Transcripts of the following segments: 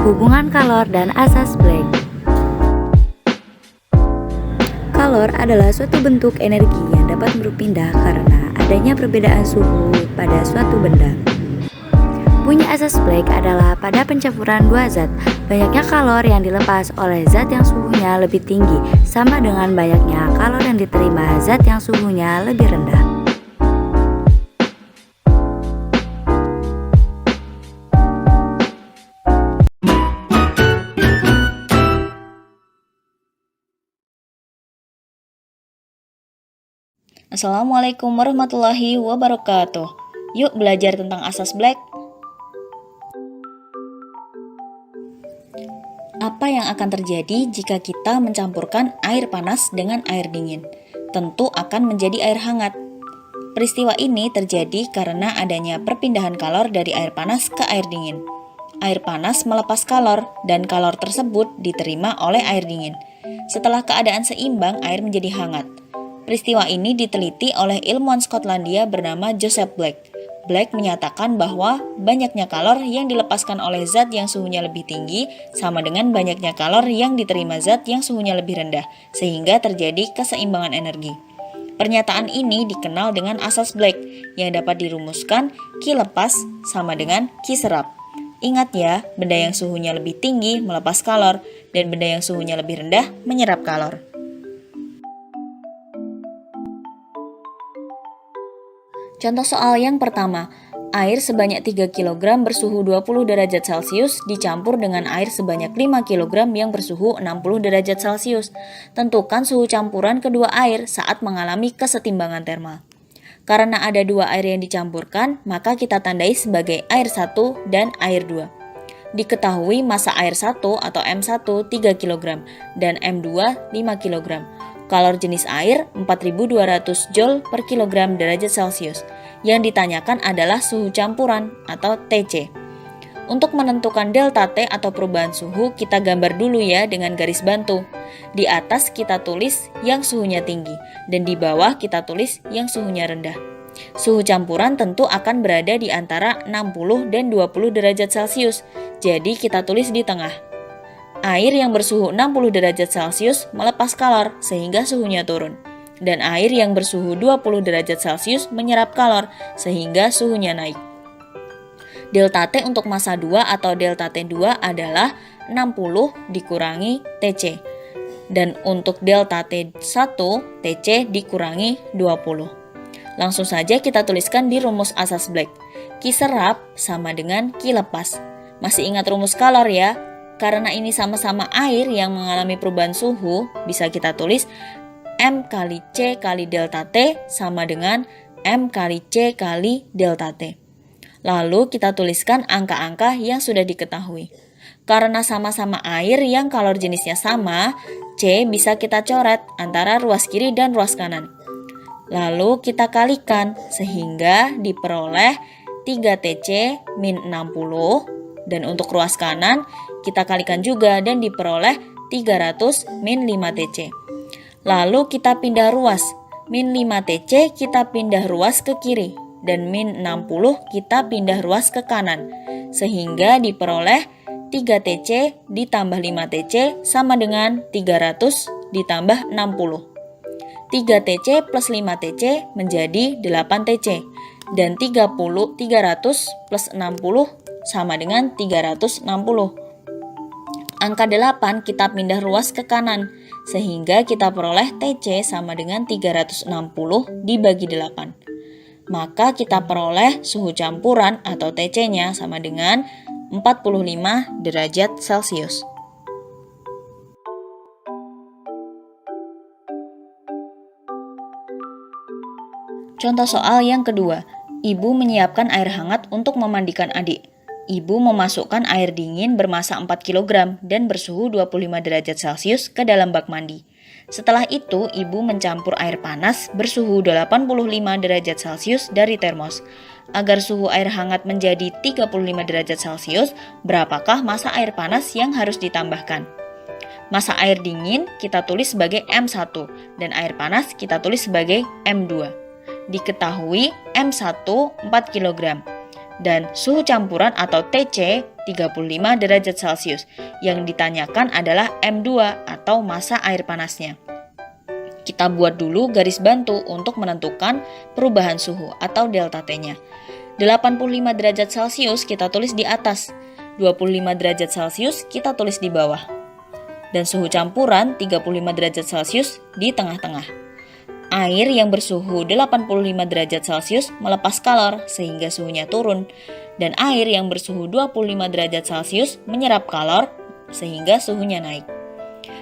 Hubungan kalor dan asas Planck. Kalor adalah suatu bentuk energi yang dapat berpindah karena adanya perbedaan suhu pada suatu benda. Bunyi asas Planck adalah pada pencampuran dua zat, banyaknya kalor yang dilepas oleh zat yang suhunya lebih tinggi sama dengan banyaknya kalor yang diterima zat yang suhunya lebih rendah. Assalamualaikum warahmatullahi wabarakatuh. Yuk belajar tentang asas Planck. Apa yang akan terjadi jika kita mencampurkan air panas dengan air dingin? Tentu akan menjadi air hangat. Peristiwa ini terjadi karena adanya perpindahan kalor dari air panas ke air dingin. Air panas melepas kalor dan kalor tersebut diterima oleh air dingin. Setelah keadaan seimbang, air menjadi hangat. Peristiwa ini diteliti oleh ilmuwan Skotlandia bernama Joseph Black. Black menyatakan bahwa banyaknya kalor yang dilepaskan oleh zat yang suhunya lebih tinggi sama dengan banyaknya kalor yang diterima zat yang suhunya lebih rendah, sehingga terjadi keseimbangan energi. Pernyataan ini dikenal dengan asas Black yang dapat dirumuskan Q lepas sama dengan Q serap. Ingat ya, benda yang suhunya lebih tinggi melepas kalor dan benda yang suhunya lebih rendah menyerap kalor. Contoh soal yang pertama, air sebanyak 3 kg bersuhu 20 derajat Celcius dicampur dengan air sebanyak 5 kg yang bersuhu 60 derajat Celcius. Tentukan suhu campuran kedua air saat mengalami kesetimbangan termal. Karena ada dua air yang dicampurkan, maka kita tandai sebagai air 1 dan air 2. Diketahui massa air 1 atau M1 3 kg dan M2 5 kg. Kalor jenis air 4200 Joule per kilogram derajat Celcius. Yang ditanyakan adalah suhu campuran atau TC. Untuk menentukan delta T atau perubahan suhu, kita gambar dulu ya dengan garis bantu. Di atas kita tulis yang suhunya tinggi dan di bawah kita tulis yang suhunya rendah. Suhu campuran tentu akan berada di antara 60 dan 20 derajat Celcius. Jadi kita tulis di tengah. Air yang bersuhu 60 derajat Celcius melepas kalor sehingga suhunya turun. Dan air yang bersuhu 20 derajat Celcius menyerap kalor sehingga suhunya naik. Delta T untuk massa 2 atau delta T2 adalah 60 dikurangi TC. Dan untuk delta T1, TC dikurangi 20. Langsung saja kita tuliskan di rumus asas Black. Q serap sama dengan Q lepas. Masih ingat rumus kalor ya? Karena ini sama-sama air yang mengalami perubahan suhu, bisa kita tulis M kali C kali delta T sama dengan M kali C kali delta T. Lalu kita tuliskan angka-angka yang sudah diketahui. Karena sama-sama air yang kalor jenisnya sama, C bisa kita coret antara ruas kiri dan ruas kanan. Lalu kita kalikan sehingga diperoleh 3TC min 60 dan untuk ruas kanan kita kalikan juga dan diperoleh 300 min 5TC. Lalu kita pindah ruas. Min 5TC kita pindah ruas ke kiri dan min 60 kita pindah ruas ke kanan. Sehingga diperoleh 3TC ditambah 5TC sama dengan 300 ditambah 60. 3TC plus 5TC menjadi 8TC dan 300 plus 60 sama dengan 360. Angka 8 kita pindah ruas ke kanan, sehingga kita peroleh TC sama dengan 360 dibagi 8. Maka kita peroleh suhu campuran atau TC-nya sama dengan 45 derajat Celcius. Contoh soal yang kedua, ibu menyiapkan air hangat untuk memandikan adik. Ibu memasukkan air dingin bermassa 4 kg dan bersuhu 25 derajat Celcius ke dalam bak mandi. Setelah itu, ibu mencampur air panas bersuhu 85 derajat Celcius dari termos. Agar suhu air hangat menjadi 35 derajat Celcius, berapakah massa air panas yang harus ditambahkan? Massa air dingin kita tulis sebagai M1 dan air panas kita tulis sebagai M2. Diketahui M1 4 kg. Dan suhu campuran atau TC 35 derajat Celcius. Yang ditanyakan adalah M2 atau massa air panasnya. Kita buat dulu garis bantu untuk menentukan perubahan suhu atau delta T-nya. 85 derajat Celcius kita tulis di atas, 25 derajat Celcius kita tulis di bawah. Dan suhu campuran 35 derajat Celcius di tengah-tengah. Air yang bersuhu 85 derajat Celcius melepas kalor sehingga suhunya turun. Dan air yang bersuhu 25 derajat Celcius menyerap kalor sehingga suhunya naik.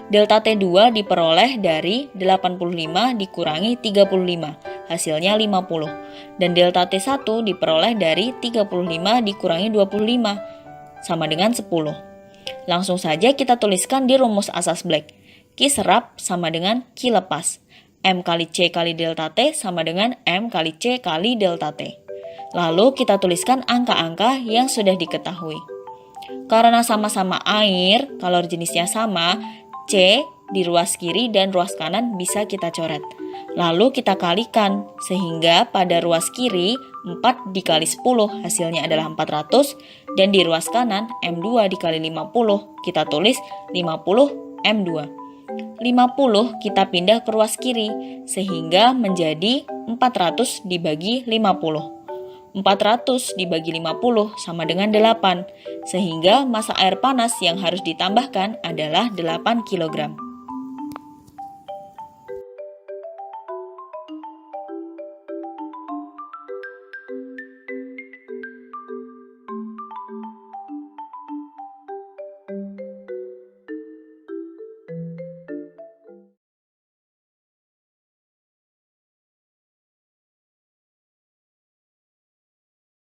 Delta T2 diperoleh dari 85 dikurangi 35. Hasilnya 50. Dan delta T1 diperoleh dari 35 dikurangi 25 sama dengan 10. Langsung saja kita tuliskan di rumus asas Black. Q serap sama dengan Q lepas. M kali C kali delta T sama dengan M kali C kali delta T. Lalu kita tuliskan angka-angka yang sudah diketahui. Karena sama-sama air, kalor jenisnya sama, C di ruas kiri dan ruas kanan bisa kita coret. Lalu kita kalikan, sehingga pada ruas kiri 4 dikali 10 hasilnya adalah 400, dan di ruas kanan M2 dikali 50, kita tulis 50 M2. 50 kita pindah ke ruas kiri, sehingga menjadi 400 dibagi 50. 400 dibagi 50 sama dengan 8, sehingga massa air panas yang harus ditambahkan adalah 8 kg.